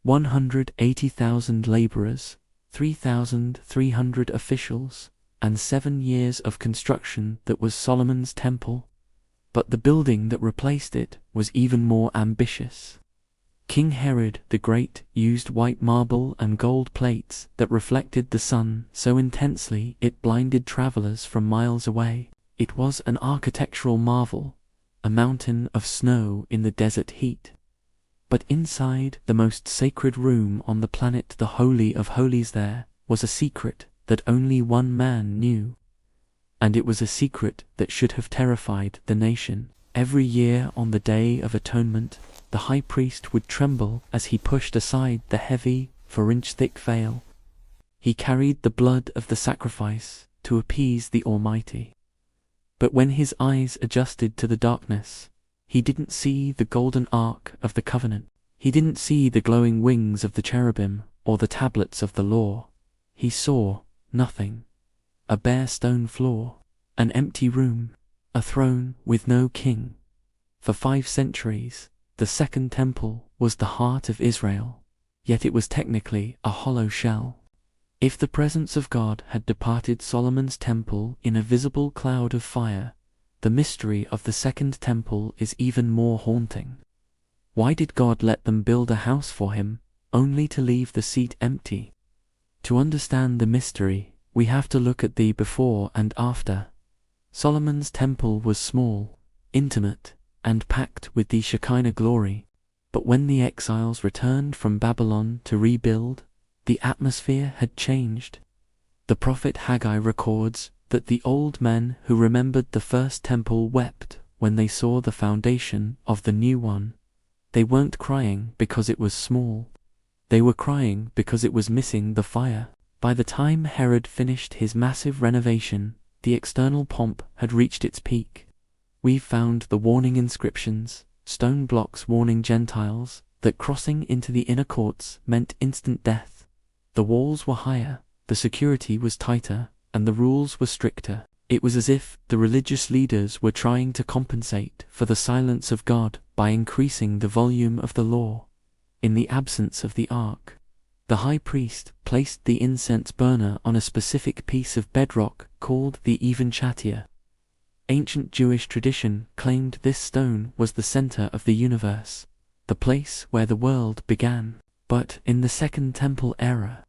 180,000 laborers, 3,300 officials, and 7 years of construction that was Solomon's temple. But the building that replaced it was even more ambitious. King Herod the Great used white marble and gold plates that reflected the sun so intensely it blinded travelers from miles away. It was an architectural marvel, a mountain of snow in the desert heat. But inside the most sacred room on the planet, the Holy of Holies, there was a secret that only one man knew. And it was a secret that should have terrified the nation. Every year on the Day of Atonement, the high priest would tremble as he pushed aside the heavy, 4-inch-thick veil. He carried the blood of the sacrifice to appease the Almighty. But when his eyes adjusted to the darkness, he didn't see the golden ark of the covenant. He didn't see the glowing wings of the cherubim or the tablets of the law. He saw nothing. A bare stone floor, an empty room, a throne with no king. For 5 centuries, the Second Temple was the heart of Israel, yet it was technically a hollow shell. If the presence of God had departed Solomon's temple in a visible cloud of fire, the mystery of the Second Temple is even more haunting. Why did God let them build a house for him, only to leave the seat empty? To understand the mystery, we have to look at the before and after. Solomon's temple was small, intimate, and packed with the Shekinah glory. But when the exiles returned from Babylon to rebuild, the atmosphere had changed. The prophet Haggai records that the old men who remembered the first temple wept when they saw the foundation of the new one. They weren't crying because it was small. They were crying because it was missing the fire. By the time Herod finished his massive renovation, the external pomp had reached its peak. We've found the warning inscriptions, stone blocks warning Gentiles that crossing into the inner courts meant instant death. The walls were higher, the security was tighter, and the rules were stricter. It was as if the religious leaders were trying to compensate for the silence of God by increasing the volume of the law. In the absence of the ark, the high priest placed the incense burner on a specific piece of bedrock called the Even Chatia. Ancient Jewish tradition claimed this stone was the center of the universe, the place where the world began. But in the Second Temple era,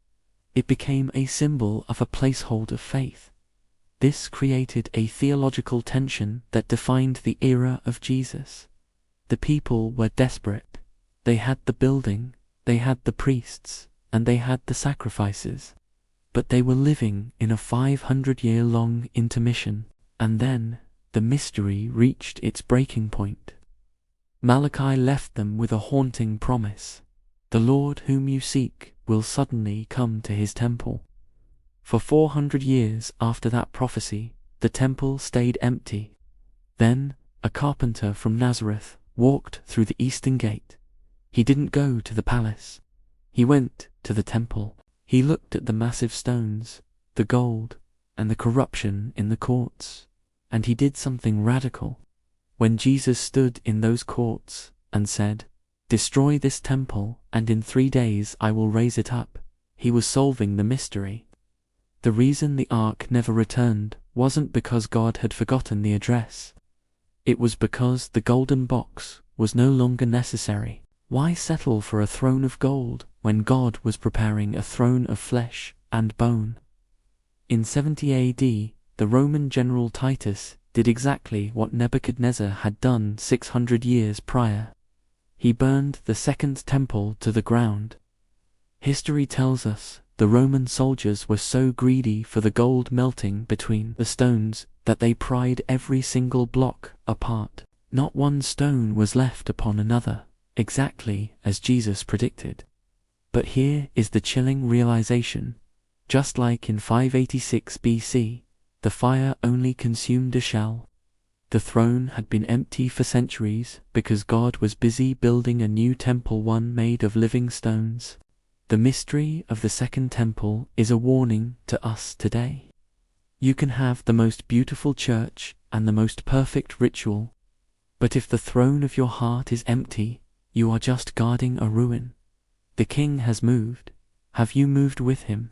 it became a symbol of a placeholder of faith. This created a theological tension that defined the era of Jesus. The people were desperate. They had the building, they had the priests, and they had the sacrifices. But they were living in a 500-year-long intermission, and then the mystery reached its breaking point. Malachi left them with a haunting promise. The Lord whom you seek will suddenly come to his temple. For 400 years after that prophecy, the temple stayed empty. Then a carpenter from Nazareth walked through the eastern gate. He didn't go to the palace. He went to the temple. He looked at the massive stones, the gold, and the corruption in the courts. And he did something radical. When Jesus stood in those courts and said, "Destroy this temple, and in 3 days I will raise it up," he was solving the mystery. The reason the ark never returned wasn't because God had forgotten the address. It was because the golden box was no longer necessary. Why settle for a throne of gold when God was preparing a throne of flesh and bone? In 70 AD, the Roman general Titus did exactly what Nebuchadnezzar had done 600 years prior. He burned the Second Temple to the ground. History tells us the Roman soldiers were so greedy for the gold melting between the stones that they pried every single block apart. Not one stone was left upon another, exactly as Jesus predicted. But here is the chilling realization. Just like in 586 BC, the fire only consumed a shell. The throne had been empty for centuries because God was busy building a new temple, one made of living stones. The mystery of the Second Temple is a warning to us today. You can have the most beautiful church and the most perfect ritual, but if the throne of your heart is empty, you are just guarding a ruin. The king has moved. Have you moved with him?